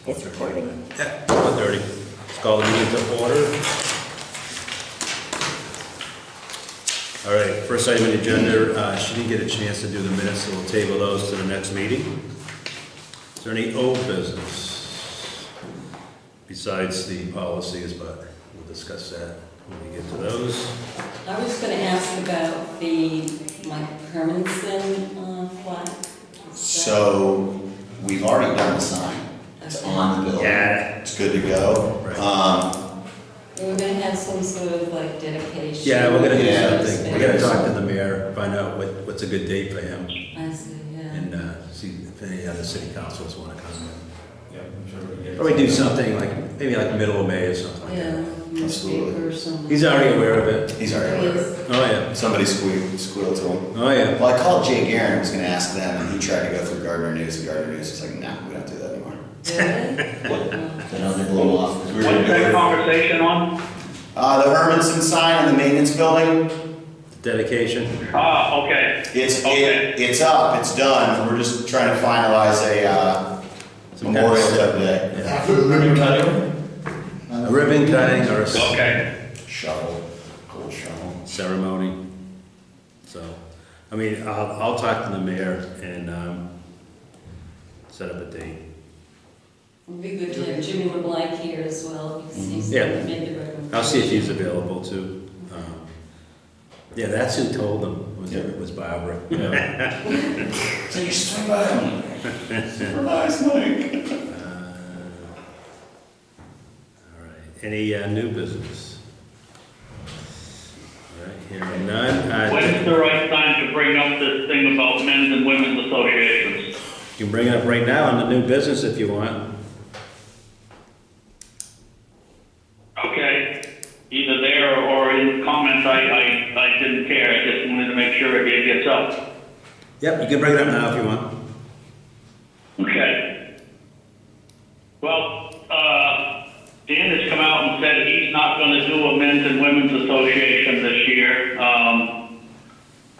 It's recording. Yeah, 1:30. Let's call the meeting to order. All right, first item on the agenda, she didn't get a chance to do the minutes, so we'll table those to the next meeting. Is there any old business besides the policies, but we'll discuss that when we get to those. I was going to ask about the Mike Hermanson flag. So we've already done the sign. It's on the building. Yeah. It's good to go. Right. We're going to have some sort of like dedication. Yeah, we're gonna do Yeah. something. We're gonna talk to the mayor, find out what's a good date for him, I see, yeah. and see if any other city councils want to come in. Yeah, I'm sure we can get it. Or we do something like, maybe like middle of May or something like Yeah, that. newspaper or something. He's already aware of it. He's already aware. Oh, yeah. Somebody squealed to him. Oh, yeah. Well, I called Jay Guerin, was gonna ask them, and he tried to go through Gardner News, and Gardner News was like, nah, we don't do that anymore. Really? They know they blew him off. 'Cause we were What's the gonna conversation on? the Hermanson sign in the maintenance building, Dedication. Ah, okay. it's up, it's done, we're just trying to finalize a, Some kind of Memorial set- Day day. Yeah. After the ribbon cutting? A ribbon cutting or a Okay. Shovel, cold shovel. ceremony. So, I mean, I'll talk to the mayor and set up a date. It'd be good to have Jimmy LeBlanc here as well, because he's Yeah. going to make the recommendation. I'll see if he's available too. Yeah, that's who told them, was Barbara. Yeah. So you swing by him. Super nice, Mike. All right, any new business? All right, hearing none. When's the right time to bring up this thing about men's and women's associations? You can bring it up right now on the new business if you want. Okay. Either there or in comments, I didn't care. I just wanted to make sure it gets up. Yep, you can bring it up now if you want. Okay. Well, Dan has come out and said he's not going to do a men's and women's association this year.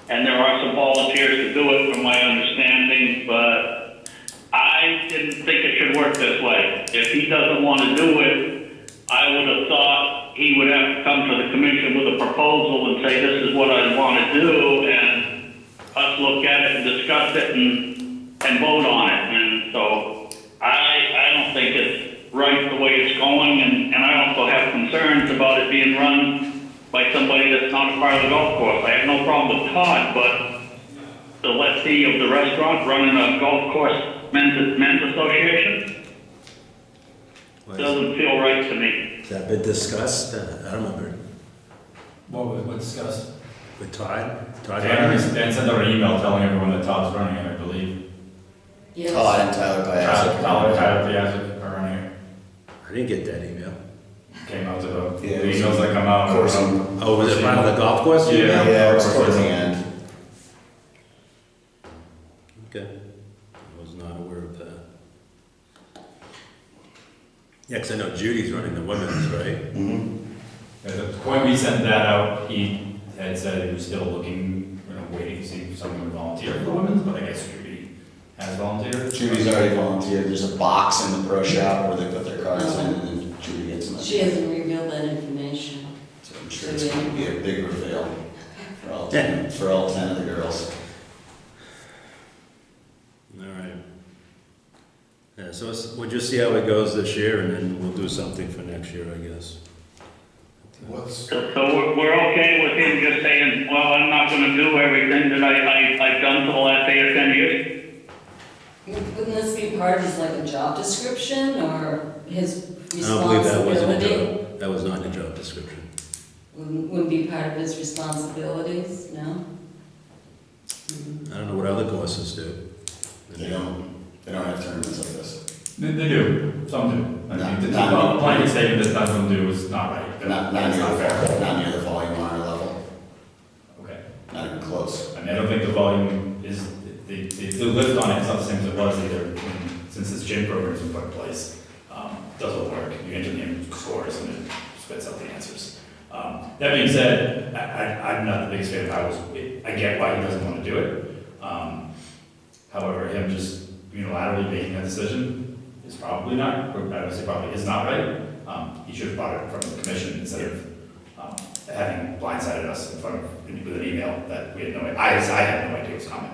And there are some volunteers to do it from my understanding, but I didn't think it should work this way. If he doesn't want to do it, I would have thought he would have to come to the commission with a proposal and say, this is what I want to do, and us look at it and discuss it and vote on it. And so I don't think it's right the way it's going, and I also have concerns about it being run by somebody that's not a part of the golf course. I have no problem with Todd, but the lessee of the restaurant running a golf course men's association doesn't feel right to me. Has that been discussed? I don't remember. What discussed? With Todd? Todd? Dan sent out an email telling everyone that Todd's running it, I believe. Yes. Todd and Tyler Piazza. Tyler Piazza are running it. I didn't get that email. Came out to the Yeah, emails that come out. Of course. Oh, was it part of the golf course? Yeah. Yeah, it was towards the end. Okay. I was not aware of that. Yeah, because I know Judy's running the women's, right? Mm-hmm. At the point we sent that out, he had said he was still looking, waiting to see if someone would volunteer for the women's, but I guess Judy has volunteered. Judy's already volunteered. There's a box in the pro shop where they put their cards in, and then Judy gets them. She hasn't revealed that information. So I'm sure it's going to be a big reveal for all 10 of the girls. All right. Yeah, so we'll just see how it goes this year, and then we'll do something for next year, I guess. So we're okay with him just saying, well, I'm not going to do everything that I've done for the last 8 or 10 years? Wouldn't this be part of his like a job description or his I don't believe that was responsibility? that was not in the job description. Wouldn't be part of his responsibilities, no? I don't know what other courses do. They don't have tournaments like this. They do, some do. I mean, the Not- blanket statement that none of them do is not right. Not That's near not the fair. not near the volume honor level. Okay. Not even close. I mean, I don't think the volume is, the lift on it is not the same as it was either, since this gym program's been put in place. Doesn't work. You enter the scores and it spits out the answers. That being said, I'm not the biggest fan of I get why he doesn't want to do it. However, him just unilaterally making that decision is probably not, or I would say probably is not right. He should have brought it from the commission instead of having blindsided us in front of, with an email that we had no idea. I had no idea it was coming.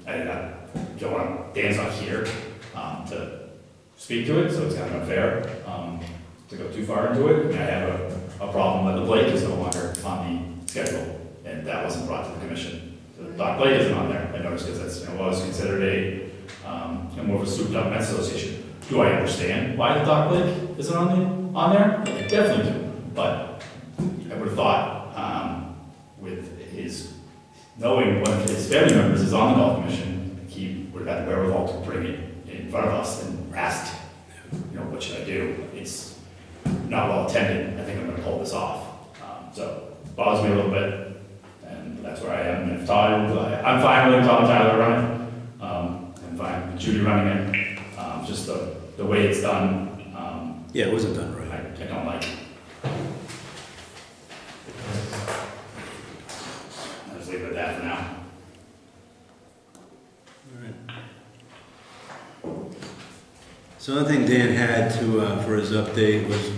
I did not, don't want, Dan's not here to speak to it, so it's kind of unfair to go too far into it. I mean, I have a problem that the Blake is no longer on the schedule, and that wasn't brought to the commission. So the Dock Blake isn't on there, I noticed, because that's, was considered a more of a souped up men's association. Do I understand why the Dock Blake isn't on there? I definitely do, but I would have thought with his knowing one of his family members is on the golf commission, he would have had the wherewithal to bring it in front of us and asked, what should I do? It's not well attended. I think I'm going to pull this off. So it bothers me a little bit, and that's where I am. And if Todd, I'm fine with Todd and Tyler running. I'm fine with Judy running it. Just the way it's done. Yeah, it wasn't done right. I don't like. I'll just leave it at that for now. So another thing Dan had to, for his update was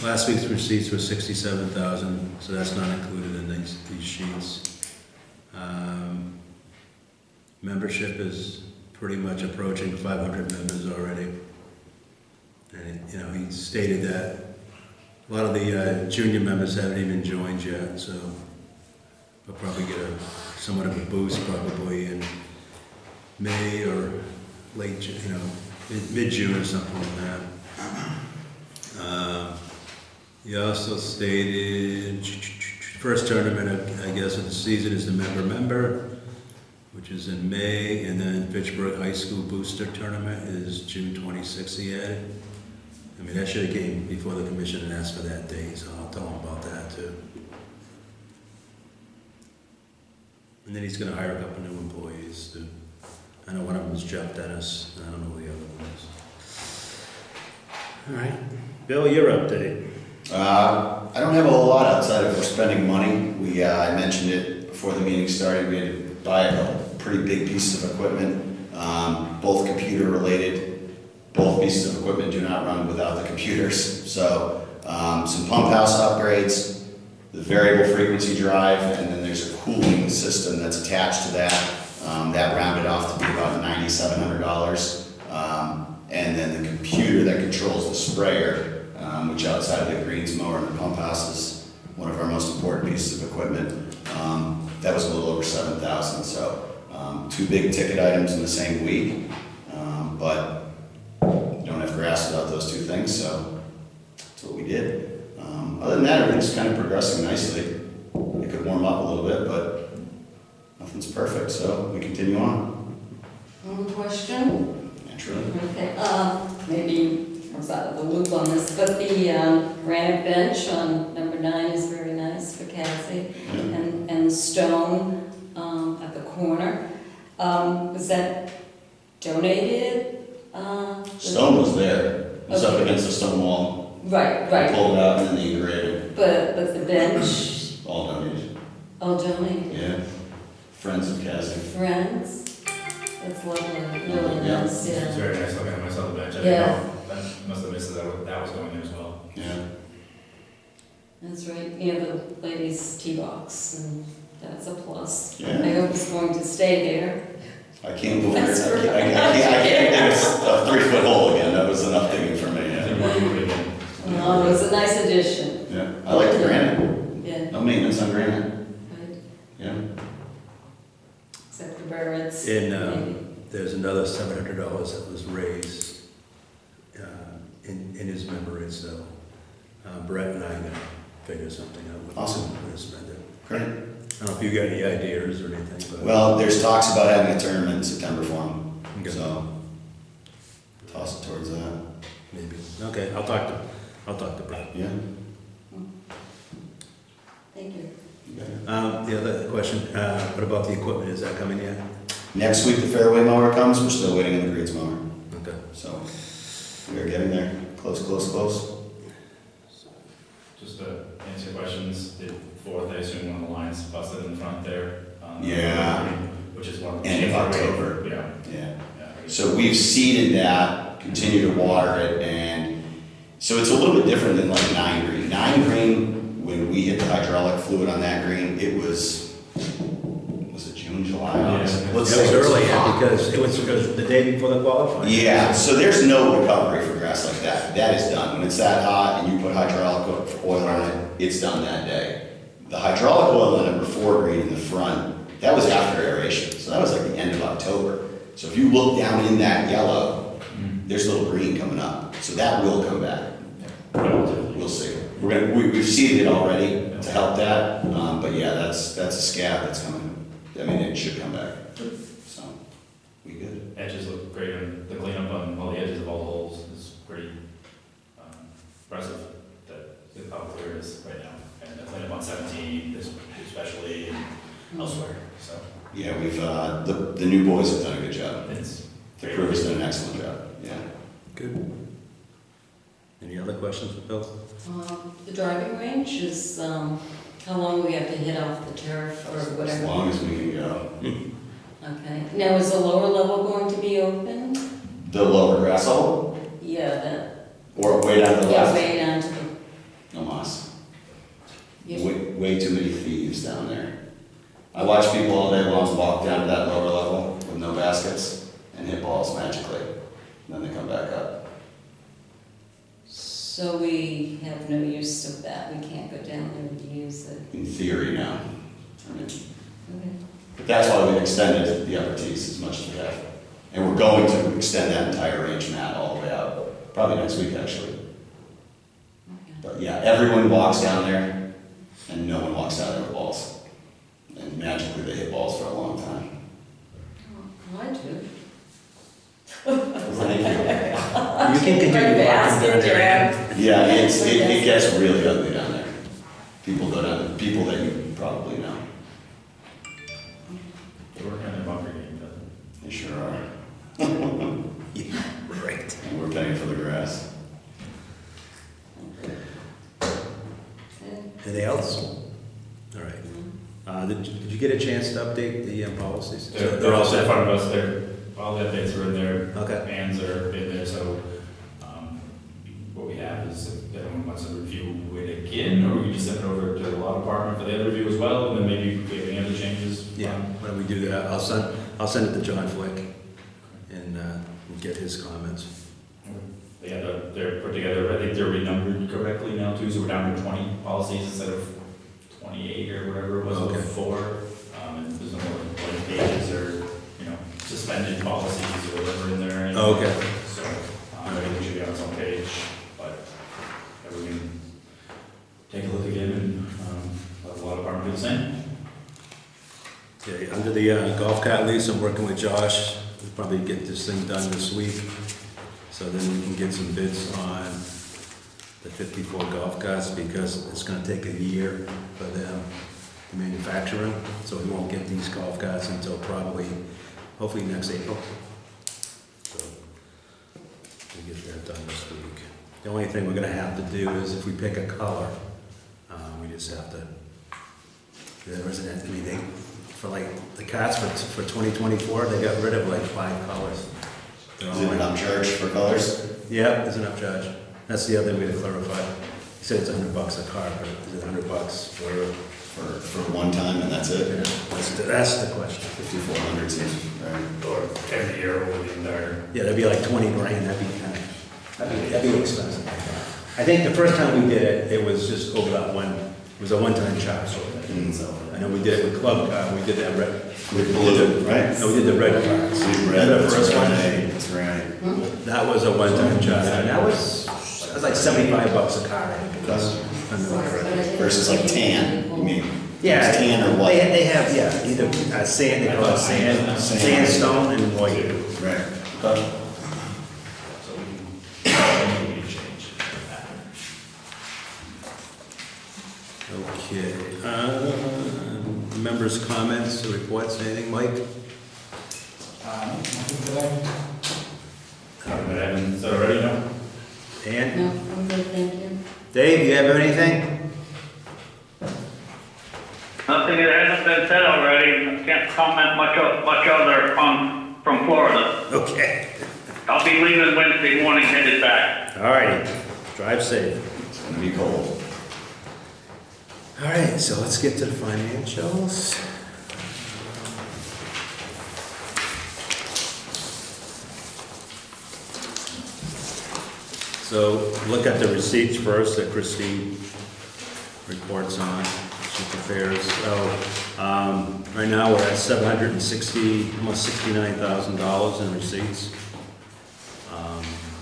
last week's receipts were $67,000, so that's not included in these sheets. Membership is pretty much approaching 500 members already. And, he stated that a lot of the junior members haven't even joined yet, so we'll probably get somewhat of a boost probably in May or late, mid-June or something like that. He also stated first tournament, I guess, of the season is the member, which is in May, and then Fitchburg High School Booster Tournament is June 26th, he added. I mean, that should have came before the commission and asked for that date, so I'll tell him about that too. And then he's gonna hire a couple new employees too. I know one of them is Jeff Dennis, and I don't know who the other one is. All right, Bill, your update. I don't have a whole lot outside of spending money. I mentioned it before the meeting started. We had to buy a pretty big piece of equipment, both computer related. Both pieces of equipment do not run without the computers. So some pump house upgrades, the variable frequency drive, and then there's a cooling system that's attached to that. That rounded off to be about $9,700. And then the computer that controls the sprayer, which outside of the greens mower and the pump house is one of our most important pieces of equipment. That was a little over $7,000. So two big ticket items in the same week, but you don't have grass without those two things, so that's what we did. Other than that, everything's kind of progressing nicely. It could warm up a little bit, but nothing's perfect, so we continue on. One question? Naturally. Okay, maybe I was out of the loop on this, but the granite bench on number 9 is very nice for Cassie, and the stone at the corner. Was that donated? Stone was there. It was up against the stone wall. Right. Pulled it out and then they engraved. But the bench, All donated. all donated? Yeah. Friends of Cassie. Friends? That's lovely, really Yeah. nice, It's yeah. very nice looking at myself on the bench. I Yeah. didn't know. That must have missed that was going there as well. Yeah. That's right, the ladies' tee box, and that's a plus. Yeah. I hope it's going to stay there. I can't believe it. That's I can't dig a 3-foot hole again. That was enough digging for me. I think Yeah. we're moving again. Well, it was a nice addition. Yeah. I like the granite. Yeah, No maintenance on granite. right, Yeah. except for Barrett's. And maybe. there's another $700 that was raised in his memory, so Brett and I are gonna figure something out with Awesome. him to spend it. Great. I don't know if you got any ideas or anything, but. Well, there's talks about having a tournament in September for him. Okay. So toss it towards that. Maybe. Okay, I'll talk to Brett. Yeah. Thank you. You got it. The other question, what about the equipment? Is that coming yet? Next week the fairway mower comes. We're still waiting on the greens mower. Okay. So we are getting there. Close. Just to answer your questions, the 4th, I assume one of the lines busted in the front there. Yeah. Which is one of the. End of October. Yeah. Yeah. Yeah. So we've seeded that continue to water it, and so it's a little bit different than like 9 green. 9 green, when we hit the hydraulic fluid on that green, it was it June, July, August? Yeah. Let's It say was it was early hot. because it was the day before the qualifying. Yeah, so there's no recovery for grass like that. That is done. When it's that hot and you put hydraulic oil on it, it's done that day. The hydraulic oil on number 4 green in the front, that was after aeration. So that was like the end of October. So if you look down in that yellow, there's a little green coming up. So that will come back. We'll see. We've seeded it already to help that, but yeah, that's a scab that's coming. I mean, it should come back. So, we good. Edges look great, and the cleanup on all the edges of all the holes is pretty impressive, how clear it is right now. And the cleanup on 17 is especially, and elsewhere, so Yeah, we've, the new boys have done a good job. it's. The crew has done an excellent job, yeah. Good. Any other questions for Bill? The driving range is, how long we have to hit off the turf or As whatever? long as we can go. Okay. Now, is the lower level going to be open? The lower grass hole, Yeah, or way down to the, the yeah, left? way down to the, No mas. you- Way too many thieves down there. I watch people all day long walk down to that lower level with no baskets and hit balls magically. And then they come back up. so we have no use of that. We can't go down there and use it. In theory now. I mean, Okay. but that's why we've extended the upper tees as much as we have. And we're going to extend that entire range mat all the way out, probably next week actually. Okay. But yeah, everyone walks down there and no one walks down there with balls. And magically they hit balls for a long time. Oh, I do. Thank you. You can continue walking down there. Yeah, it gets really ugly down there. People go down, people that you probably know. They're working on their bunker game, but They sure are. Yeah, right. And we're paying for the grass. Anything else? All right. Did you get a chance to update the policies? they're all set in front of us, all the updates are in there. Okay. Bands are in there, so, what we have is if anyone wants to review it again, or we can just send it over to the law department for the other review as well, and then maybe if we have any other changes. Yeah, why don't we do that? I'll send it to John Flick and get his comments. Yeah, they're put together, I think they're renumbered correctly now too, so we're down to 20 policies instead of 28 or whatever it was Okay. before. And there's no more blank pages or, suspended policies or whatever in there. Oh, okay. So, I think it should be on its own page, but we can take a look again and, let the law department do the same. Okay, under the golf cart lease, I'm working with Josh. We'll probably get this thing done this week. So then we can get some bids on the 54 golf carts because it's gonna take a year for them to manufacture them. So we won't get these golf carts until probably, hopefully next April. So we'll get that done this week. The only thing we're gonna have to do is if we pick a color, we just have to, there isn't anything, for like the carts for 2024, they got rid of like 5 colors. They're all Is it like- an upcharge for colors? Yeah, there's an upcharge. That's the other way to clarify. He said it's $100 a car, but is it $100 For one time and that's it? That's the question. 5,400 seems, right? Or every year over the entire. Yeah, that'd be like 20 grand. That'd be expensive. I think the first time we did it, it was just over that one. It was a one-time charge. So I know we did it with Club Car. We did that red. With blue, right? No, we did the red cards. Red, The that's first one. right, that's right. That was a one-time charge, and that was like $75 a car. I think it was. Versus like tan, you mean? Yeah. It's tan or white? They have, yeah, either sand, they call it sandstone and white. Right. Okay. So we can change that. Okay. Members' comments, reports, anything, Mike? Is that already now? Dan? No, I'm good, thank you. Dave, do you have anything? Nothing that hasn't been said already. I can't comment much other from Florida. Okay. I'll be leaving Wednesday morning, headed back. All righty, drive safe. It's gonna be cold. All right, so let's get to the financials. So look at the receipts first that Christine reports on, she prepares. So right now we're at $760, almost $69,000 in receipts.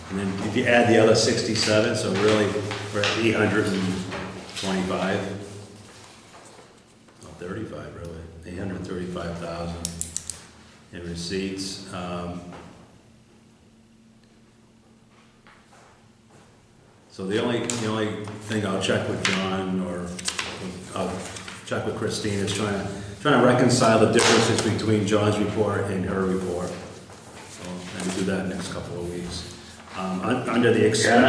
And then if you add the other 67, so really we're at 825. 35 really, 835,000 in receipts. So the only thing I'll check with John or I'll check with Christine is trying to reconcile the differences between John's report and her report. So maybe do that next couple of weeks. Under the Yeah, expense.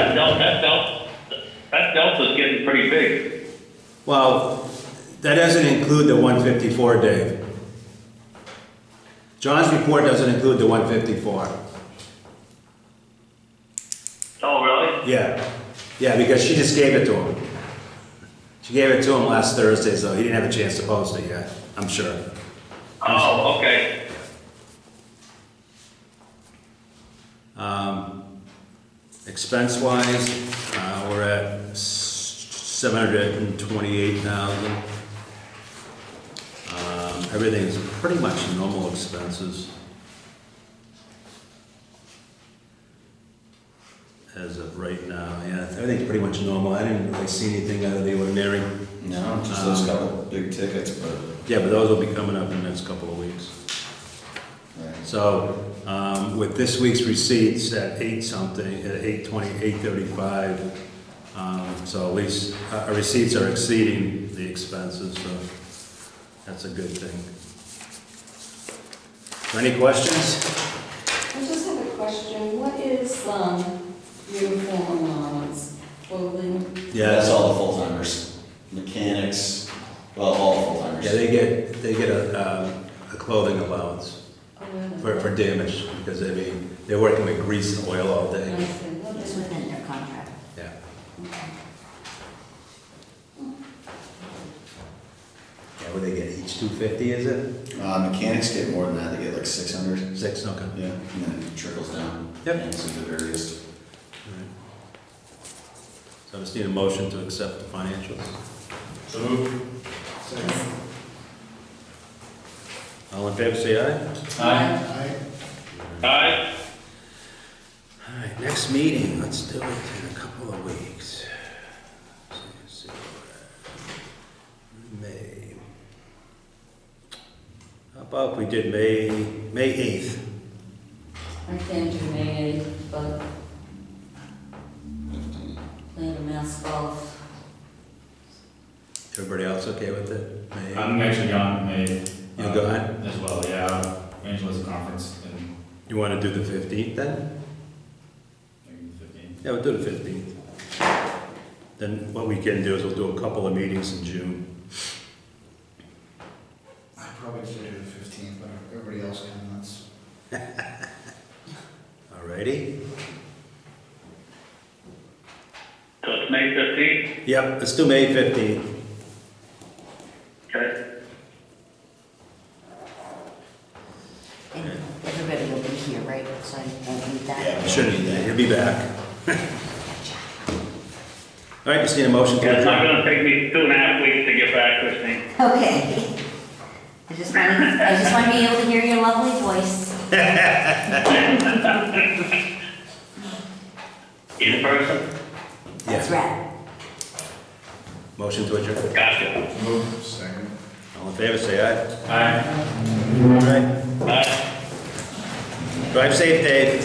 that delta's getting pretty big. Well, that doesn't include the 154, Dave. John's report doesn't include the 154. Oh, really? Yeah, because she just gave it to him. She gave it to him last Thursday, so he didn't have a chance to post it yet, I'm sure. Oh, okay. Expense-wise, we're at 728,000. Everything's pretty much normal expenses as of right now. Yeah, everything's pretty much normal. I didn't really see anything out of the ordinary. No, just those couple big tickets, but. Yeah, but those will be coming up in the next couple of weeks. Right. So with this week's receipts at 8-something, at 8:20, 8:35, so at least our receipts are exceeding the expenses, so that's a good thing. Any questions? I just have a question. What is uniform allowance, clothing? Yeah, that's all the full-timers, mechanics, well, all the full-timers. Yeah, they get a clothing allowance Oh, really? for damage because they're working with grease and oil all I day. see. It's within their contract. Yeah. Okay. Yeah, what do they get? Each 250, is it? Mechanics get more than that, they get like 600. 6, okay. Yeah, and then it trickles down. Yep. And it's the various. Alright. So I just need a motion to accept the financials. So move. All in favor, say aye. Aye. Aye. All right, next meeting, let's do it in a couple of weeks. Let's see, May. How about if we did May 8th? I can't do May 8th, but plan a mass golf. Everybody else okay with it? May 8th? I'm actually gone May. You gone? As well, yeah. Angela's conference in You want to do the 15th then? maybe the 15th. Yeah, we'll do the 15th. Then what we can do is we'll do a couple of meetings in June. I probably should do the 15th, but everybody else can, that's. All righty? So it's May 15th? Yep, let's do May 15th. Okay. And everybody will be here, right? So I won't need that. Yeah. Shouldn't, he'll be back. All right, just need a motion to Yeah, it's not adjourn. gonna take me 2.5 weeks to get back, Christine. Okay. I just want to be able to hear your lovely voice. In person? That's Yeah. right. Motion to adjourn. Gotcha. Move. Second. All in favor, say aye. Aye. All right. Aye. Drive safe, Dave.